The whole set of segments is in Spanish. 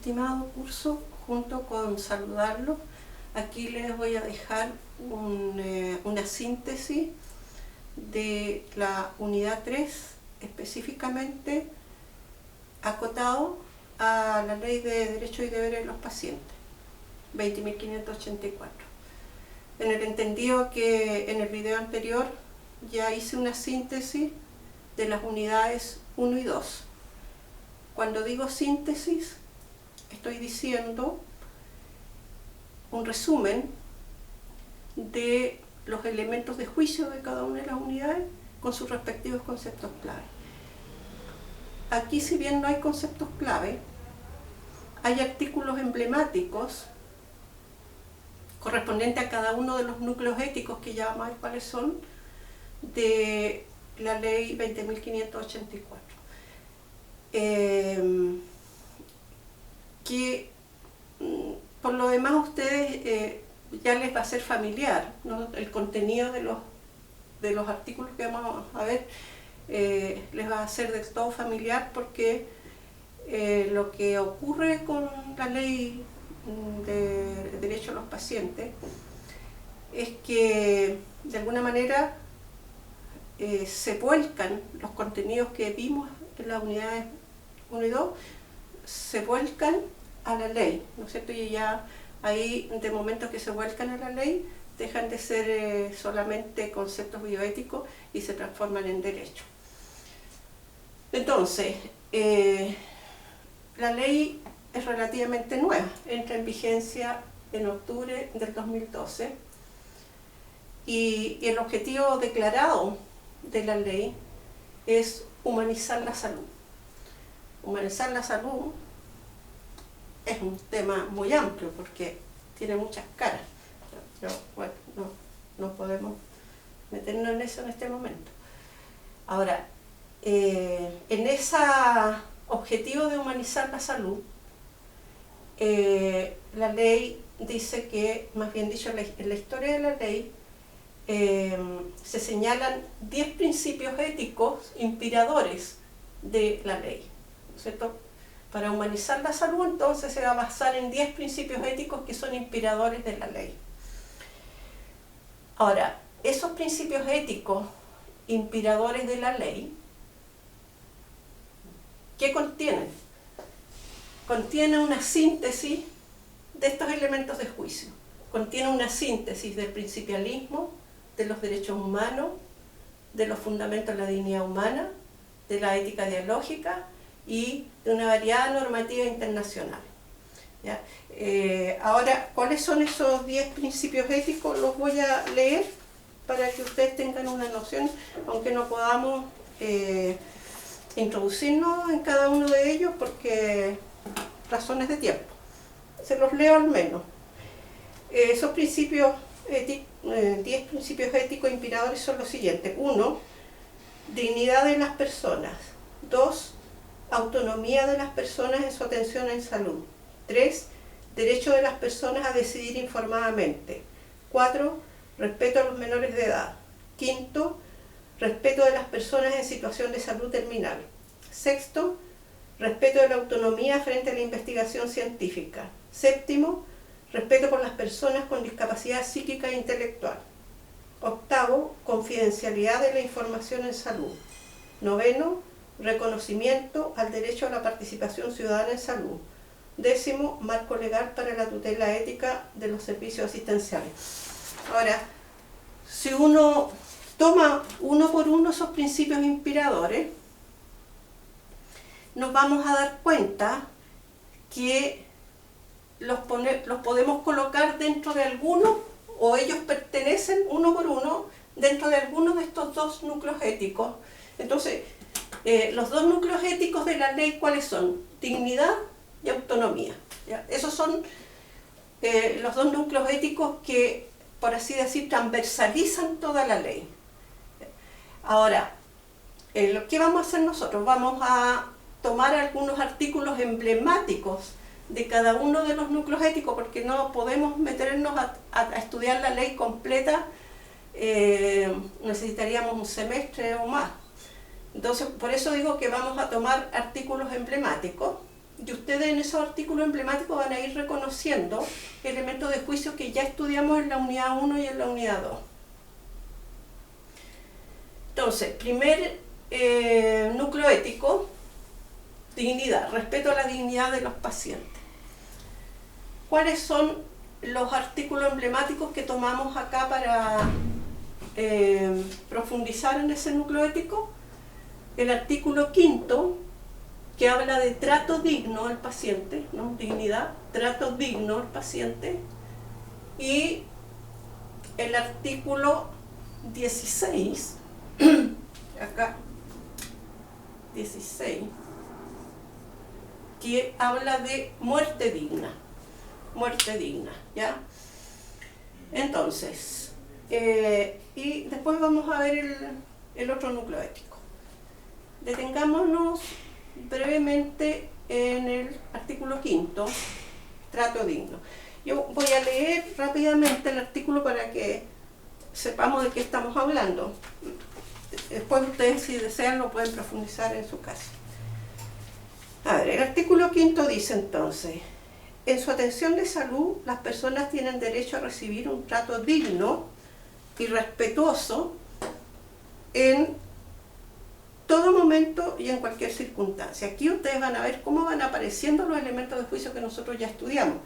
estimado curso, junto con saludarlos, aquí les voy a dejar una síntesis de la unidad 3, específicamente acotado a la Ley de Derechos y Deberes de los Pacientes, 20.584. En el entendido que en el video anterior ya hice una síntesis de las unidades 1 y 2. Cuando digo síntesis, estoy diciendo un resumen de los elementos de juicio de cada una de las unidades con sus respectivos conceptos clave. Aquí, si bien no hay conceptos clave, hay artículos emblemáticos correspondientes a cada uno de los núcleos éticos, que ya vamos a ver cuáles son, de la ley 20.584. Que por lo demás a ustedes ya les va a ser familiar, ¿no? El contenido de los artículos que vamos a ver les va a ser del todo familiar, porque lo que ocurre con la ley de derecho a los pacientes es que de alguna manera se vuelcan los contenidos que vimos en las unidades 1 y 2, se vuelcan a la ley, ¿no es cierto? Y ya ahí, de momento que se vuelcan a la ley, dejan de ser solamente conceptos bioéticos y se transforman en derecho. Entonces, la ley es relativamente nueva, entra en vigencia en octubre del 2012, y el objetivo declarado de la ley es humanizar la salud. Humanizar la salud es un tema muy amplio porque tiene muchas caras, pero bueno, no podemos meternos en eso en este momento. Ahora, en ese objetivo de humanizar la salud, la ley dice que, más bien dicho, en la historia de la ley se señalan 10 principios éticos inspiradores de la ley, ¿no es cierto? Para humanizar la salud, entonces, se va a basar en 10 principios éticos que son inspiradores de la ley. Ahora, esos principios éticos inspiradores de la ley, ¿qué contienen? Contiene una síntesis de estos elementos de juicio. Contiene una síntesis del principialismo, de los derechos humanos, de los fundamentos de la dignidad humana, de la ética dialógica y de una variada normativa internacional. ¿Ya? Ahora, ¿cuáles son esos 10 principios éticos? Los voy a leer para que ustedes tengan una noción, aunque no podamos introducirnos en cada uno de ellos porque razones de tiempo. Se los leo al menos. Esos principios 10 principios éticos inspiradores son los siguientes. 1. Dignidad de las personas. 2. Autonomía de las personas en su atención en salud. 3. Derecho de las personas a decidir informadamente. 4. Respeto a los menores de edad. 5. Respeto de las personas en situación de salud terminal. 6. Respeto de la autonomía frente a la investigación científica. 7. Respeto por las personas con discapacidad psíquica e intelectual. 8. Confidencialidad de la información en salud. 9. Reconocimiento al derecho a la participación ciudadana en salud. 10. Marco legal para la tutela ética de los servicios asistenciales. Ahora, si uno toma uno por uno esos principios inspiradores, nos vamos a dar cuenta que los podemos colocar dentro de alguno, o ellos pertenecen uno por uno dentro de alguno de estos dos núcleos éticos. Entonces, los dos núcleos éticos de la ley, ¿cuáles son? Dignidad y autonomía. ¿Ya? Esos son los dos núcleos éticos que, por así decir, transversalizan toda la ley. Ahora, ¿qué vamos a hacer nosotros? Vamos a tomar algunos artículos emblemáticos de cada uno de los núcleos éticos, porque no podemos meternos a estudiar la ley completa, necesitaríamos un semestre o más. Entonces, por eso digo que vamos a tomar artículos emblemáticos, y ustedes en esos artículos emblemáticos van a ir reconociendo elementos de juicio que ya estudiamos en la unidad 1 y en la unidad 2. Entonces, primer núcleo ético, dignidad, respeto a la dignidad de los pacientes. ¿Cuáles son los artículos emblemáticos que tomamos acá para profundizar en ese núcleo ético? El artículo 5, que habla de trato digno al paciente, ¿no? Dignidad, trato digno al paciente, y el artículo 16, acá, 16, que habla de muerte digna, ¿ya? Entonces, y después vamos a ver el otro núcleo ético. Detengámonos brevemente en el artículo 5, trato digno. Yo voy a leer rápidamente el artículo para que sepamos de qué estamos hablando. Después ustedes, si desean, lo pueden profundizar en su casa. A ver, el artículo 5 dice entonces: en su atención de salud, las personas tienen derecho a recibir un trato digno y respetuoso en todo momento y en cualquier circunstancia. Aquí ustedes van a ver cómo van apareciendo los elementos de juicio que nosotros ya estudiamos.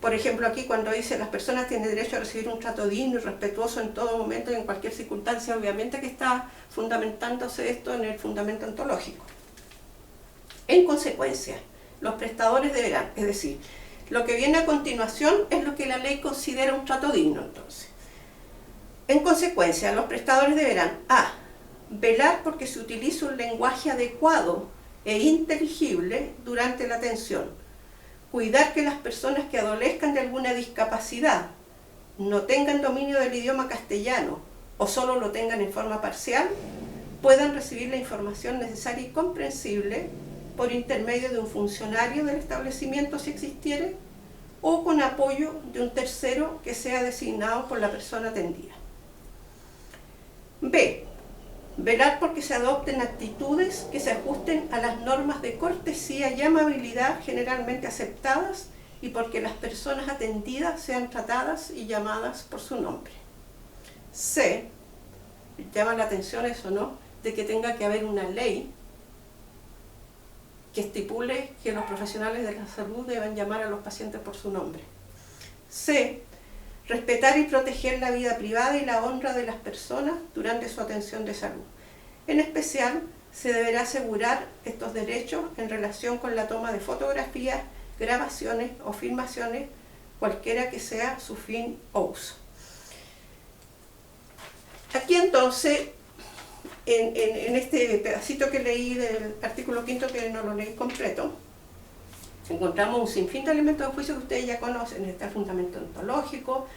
Por ejemplo, aquí cuando dice las personas tienen derecho a recibir un trato digno y respetuoso en todo momento y en cualquier circunstancia, obviamente que está fundamentándose esto en el fundamento ontológico. En consecuencia, los prestadores deberán, es decir, lo que viene a continuación es lo que la ley considera un trato digno, entonces. En consecuencia, los prestadores deberán: a. velar porque se utilice un lenguaje adecuado e inteligible durante la atención. Cuidar que las personas que adolezcan de alguna discapacidad, no tengan dominio del idioma castellano o solo lo tengan en forma parcial, puedan recibir la información necesaria y comprensible por intermedio de un funcionario del establecimiento si existiere, o con apoyo de un tercero que sea designado por la persona atendida. B. Velar porque se adopten actitudes que se ajusten a las normas de cortesía y amabilidad generalmente aceptadas y porque las personas atendidas sean tratadas y llamadas por su nombre. C. Llama la atención eso, ¿no? De que tenga que haber una ley que estipule que los profesionales de la salud deben llamar a los pacientes por su nombre. C. Respetar y proteger la vida privada y la honra de las personas durante su atención de salud. En especial, se deberá asegurar estos derechos en relación con la toma de fotografías, grabaciones o filmaciones, cualquiera que sea su fin o uso. Aquí entonces, en este pedacito que leí del artículo 5, que no lo leí completo, encontramos un sinfín de elementos de juicio que ustedes ya conocen. Está el fundamento ontológico,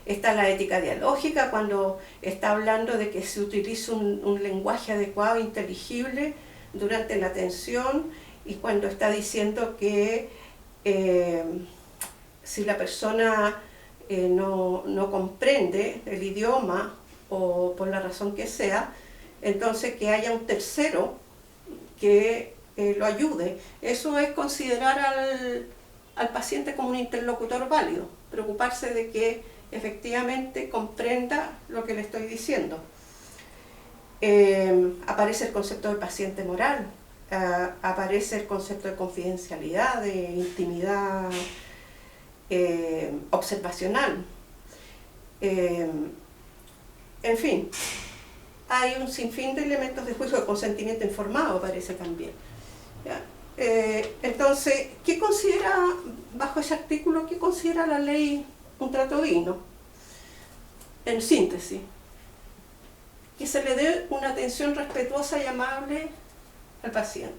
está la ética dialógica, cuando está hablando de que se utilice un lenguaje adecuado e inteligible durante la atención, y cuando está diciendo que si la persona no comprende el idioma o por la razón que sea, entonces que haya un tercero que lo ayude. Eso es considerar al paciente como un interlocutor válido, preocuparse de que efectivamente comprenda lo que le estoy diciendo. Aparece el concepto de paciente moral, aparece el concepto de confidencialidad, de intimidad observacional. En fin, hay un sinfín de elementos de juicio. De consentimiento informado aparece también. ¿Ya? Entonces, ¿qué considera, bajo ese artículo, qué considera la ley un trato digno? En síntesis, que se le dé una atención respetuosa y amable al paciente,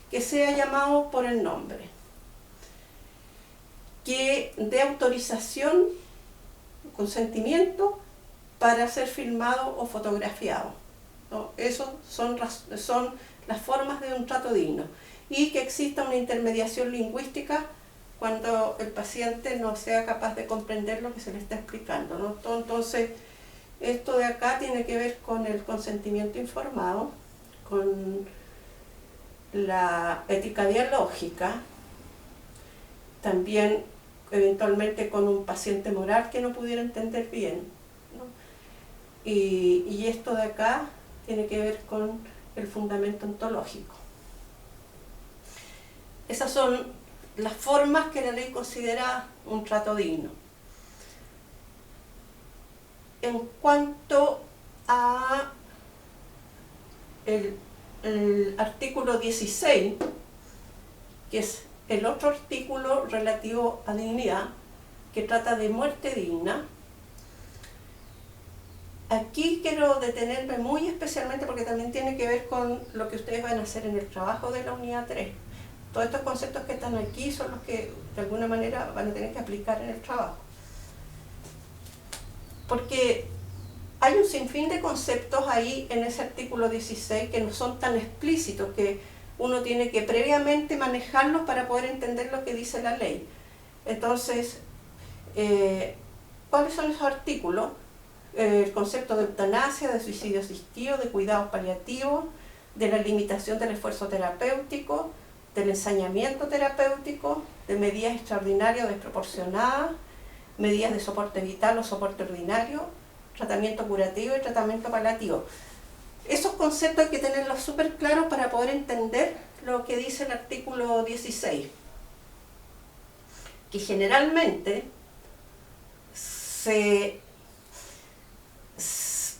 que sea llamado por el nombre, que dé autorización, consentimiento para ser filmado o fotografiado, ¿no? Esas son las formas de un trato digno. Y que exista una intermediación lingüística cuando el paciente no sea capaz de comprender lo que se le está explicando, ¿no? Entonces, esto de acá tiene que ver con el consentimiento informado, con la ética dialógica, también eventualmente con un paciente moral que no pudiera entender bien, ¿no? Y esto de acá tiene que ver con el fundamento ontológico. Esas son las formas que la ley considera un trato digno. En cuanto a el artículo 16, que es el otro artículo relativo a dignidad, que trata de muerte digna, aquí quiero detenerme muy especialmente porque también tiene que ver con lo que ustedes van a hacer en el trabajo de la unidad 3. Todos estos conceptos que están aquí son los que de alguna manera van a tener que aplicar en el trabajo. Porque hay un sinfín de conceptos ahí en ese artículo 16 que no son tan explícitos, que uno tiene que previamente manejarlos para poder entender lo que dice la ley. Entonces, ¿cuáles son esos artículos? El concepto de eutanasia, de suicidio asistido, de cuidados paliativos, de la limitación del esfuerzo terapéutico, del ensañamiento terapéutico, de medidas extraordinarias o desproporcionadas, medidas de soporte vital o soporte ordinario, tratamiento curativo y tratamiento paliativo. Esos conceptos hay que tenerlos súper claros para poder entender lo que dice el artículo 16, que generalmente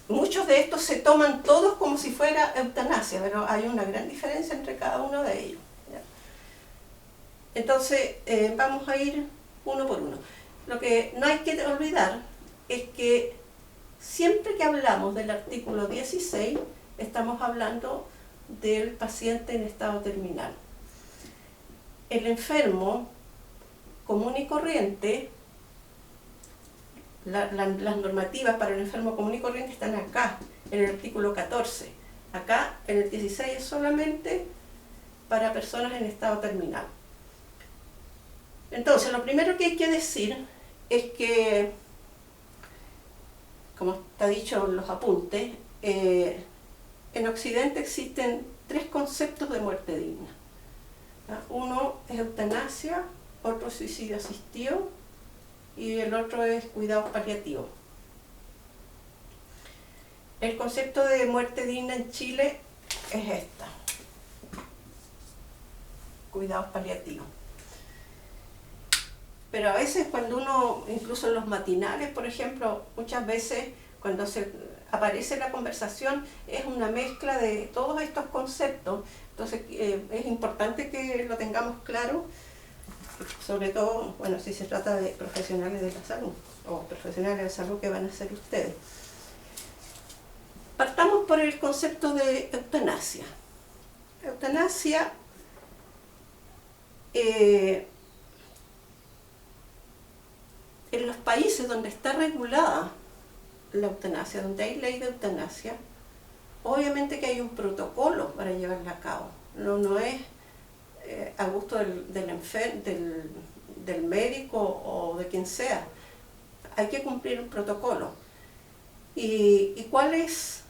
muchos de estos se toman todos como si fuera eutanasia, pero hay una gran diferencia entre cada uno de ellos, ¿ya? Entonces, vamos a ir uno por uno. Lo que no hay que olvidar es que siempre que hablamos del artículo 16, estamos hablando del paciente en estado terminal. El enfermo común y corriente, las normativas para el enfermo común y corriente están acá, en el artículo 14. Acá, en el 16, es solamente para personas en estado terminal. Entonces, lo primero que hay que decir es que, como está dicho en los apuntes, en Occidente existen 3 conceptos de muerte digna. Uno es eutanasia, otro es suicidio asistido y el otro es cuidados paliativos. El concepto de muerte digna en Chile es esta: cuidados paliativos. Pero a veces cuando uno, incluso en los matinales, por ejemplo, muchas veces cuando aparece la conversación es una mezcla de todos estos conceptos. Entonces es importante que lo tengamos claro, sobre todo, bueno, si se trata de profesionales de la salud o profesionales de la salud que van a ser ustedes. Partamos por el concepto de eutanasia. Eutanasia en los países donde está regulada la eutanasia, donde hay ley de eutanasia, obviamente que hay un protocolo para llevarla a cabo. No es a gusto del médico o de quien sea. Hay que cumplir un protocolo. ¿Y cuáles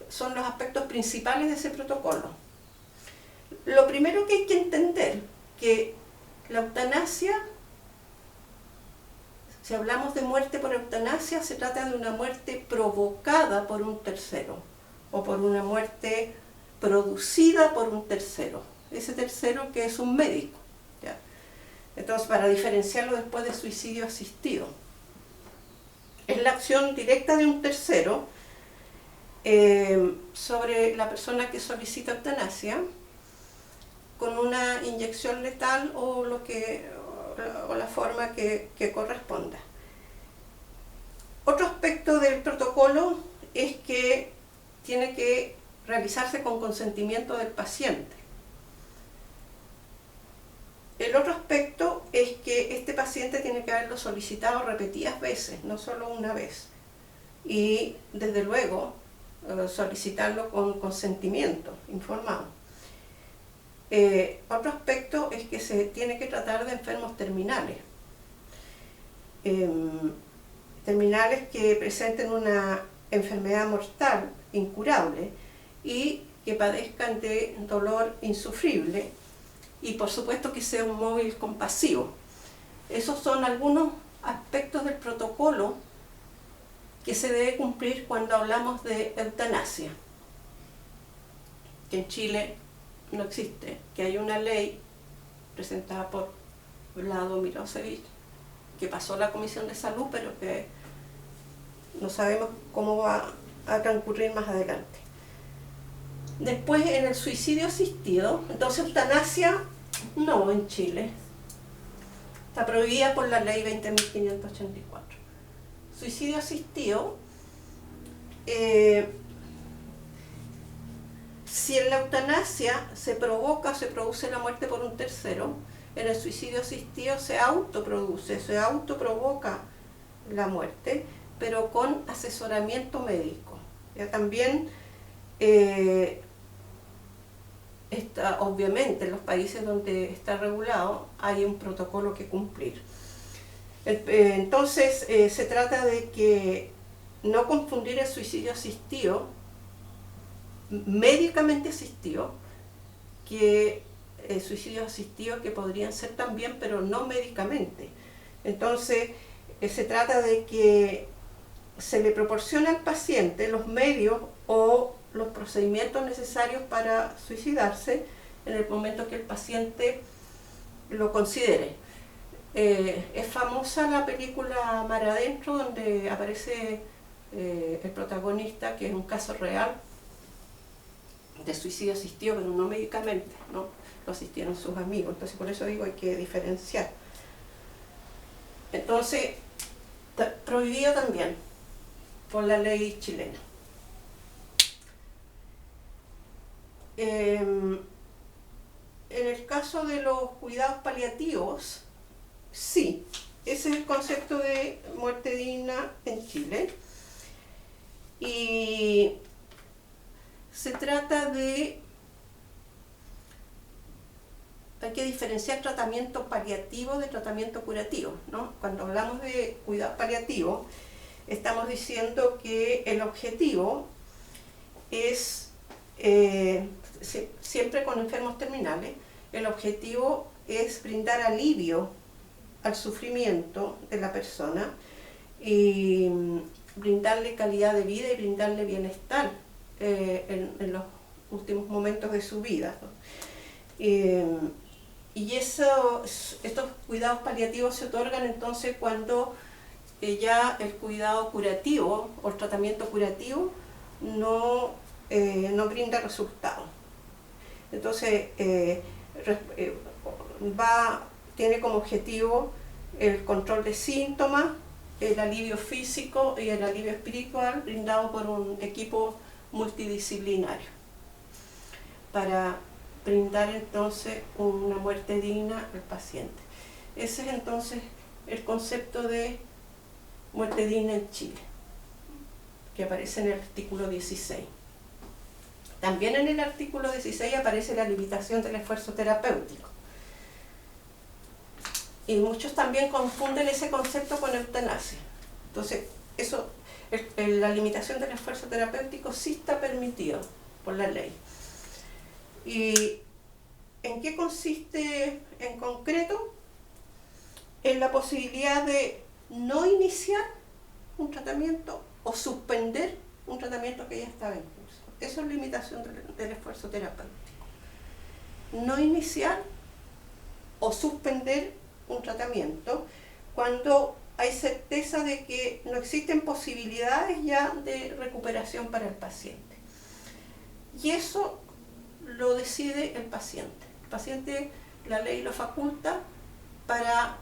son los aspectos principales de ese protocolo? Lo primero que hay que entender, que la eutanasia, si hablamos de muerte por eutanasia, se trata de una muerte provocada por un tercero o por una muerte producida por un tercero. Ese tercero que es un médico, ¿ya? Entonces, para diferenciarlo después de suicidio asistido, es la acción directa de un tercero sobre la persona que solicita eutanasia con una inyección letal o la forma que corresponda. Otro aspecto del protocolo es que tiene que realizarse con consentimiento del paciente. El otro aspecto es que este paciente tiene que haberlo solicitado repetidas veces, no solo una vez. Y desde luego solicitarlo con consentimiento informado. Otro aspecto es que se tiene que tratar de enfermos terminales. Terminales que presenten una enfermedad mortal incurable y que padezcan de dolor insufrible y por supuesto que sea un móvil compasivo. Esos son algunos aspectos del protocolo que se debe cumplir cuando hablamos de eutanasia, que en Chile no existe, que hay una ley presentada por Vlado Milosevic que pasó la Comisión de Salud, pero que no sabemos cómo va a transcurrir más adelante. Después, en el suicidio asistido, entonces eutanasia no en Chile, está prohibida por la ley 20.584. Suicidio asistido, si en la eutanasia se provoca o se produce la muerte por un tercero, en el suicidio asistido se autoprovoca la muerte, pero con asesoramiento médico. Ya también, obviamente, en los países donde está regulado hay un protocolo que cumplir. Entonces, se trata de que no confundir el suicidio asistido, médicamente asistido, que suicidios asistidos que podrían ser también, pero no médicamente. Entonces, se trata de que se le proporciona al paciente los medios o los procedimientos necesarios para suicidarse en el momento que el paciente lo considere. Es famosa la película Mar Adentro, donde aparece el protagonista, que es un caso real de suicidio asistido, pero no médicamente, ¿no? Lo asistieron sus amigos. Entonces, por eso digo, hay que diferenciar. Entonces, prohibido también por la ley chilena. En el caso de los cuidados paliativos, sí, ese es el concepto de muerte digna en Chile. Y se trata de, hay que diferenciar tratamiento paliativo de tratamiento curativo, ¿no? Cuando hablamos de cuidado paliativo, estamos diciendo que el objetivo es, siempre con enfermos terminales, el objetivo es brindar alivio al sufrimiento de la persona y brindarle calidad de vida y brindarle bienestar en los últimos momentos de su vida, ¿no? Y estos cuidados paliativos se otorgan entonces cuando ya el cuidado curativo o el tratamiento curativo no brinda resultados. Entonces tiene como objetivo el control de síntomas, el alivio físico y el alivio espiritual brindado por un equipo multidisciplinario para brindar entonces una muerte digna al paciente. Ese es entonces el concepto de muerte digna en Chile, que aparece en el artículo 16. También en el artículo 16 aparece la limitación del esfuerzo terapéutico. Y muchos también confunden ese concepto con eutanasia. Entonces, la limitación del esfuerzo terapéutico sí está permitido por la ley. ¿Y en qué consiste en concreto? En la posibilidad de no iniciar un tratamiento o suspender un tratamiento que ya estaba en curso. Eso es limitación del esfuerzo terapéutico. No iniciar o suspender un tratamiento cuando hay certeza de que no existen posibilidades ya de recuperación para el paciente. Y eso lo decide el paciente. El paciente, la ley lo faculta para